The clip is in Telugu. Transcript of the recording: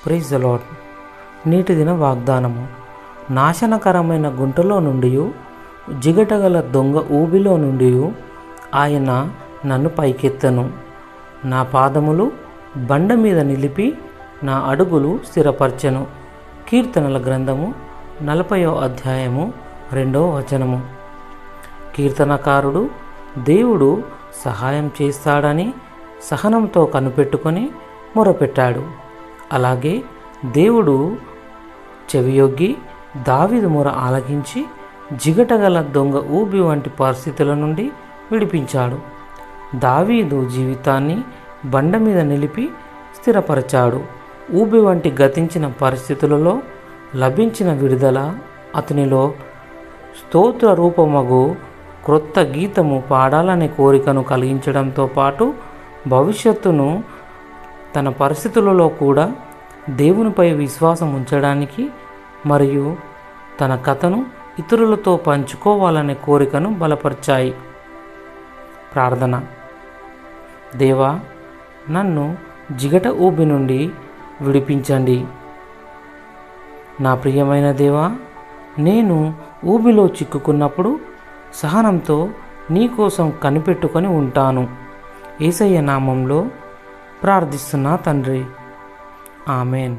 Praise the lord. నేటి దిన వాగ్దానము. నాశనకరమైన గుంటలో నుండి, జిగటగల దొంగ ఊబిలో నుండి ఆయన నన్ను పైకెత్తను. నా పాదములు బండ మీద నిలిపి నా అడుగులు స్థిరపరచెను. కీర్తనల గ్రంథము 40వ అధ్యాయము 2వ వచనము. కీర్తనకారుడు దేవుడు సహాయం చేస్తాడని సహనంతో కనిపెట్టుకొని మొరపెట్టాడు. అలాగే దేవుడు చెవియొగ్గి దావీదు మొర ఆలకించి జిగటగల దొంగ ఊబి వంటి పరిస్థితుల నుండి విడిపించాడు. దావీదు జీవితాన్ని బండ మీద నిలిపి స్థిరపరచాడు. ఊబి వంటి గతించిన పరిస్థితులలో లభించిన విడుదల అతనిలో స్తోత్ర రూపమగు క్రొత్త గీతము పాడాలనే కోరికను కలిగించడంతో పాటు భవిష్యత్తును తన పరిస్థితులలో కూడా దేవునిపై విశ్వాసం ఉంచడానికి మరియు తన కథను ఇతరులతో పంచుకోవాలనే కోరికను బలపరిచాయి. ప్రార్థన. దేవా, నన్ను జిగట ఊబి నుండి విడిపించండి. నా ప్రియమైన దేవా, నేను ఊబిలో చిక్కుకున్నప్పుడు సహనంతో నీ కోసం కనిపెట్టుకొని ఉంటాను. యేసయ్య నామంలో ప్రార్థిస్తున్నా తండ్రి. ఆమెన్.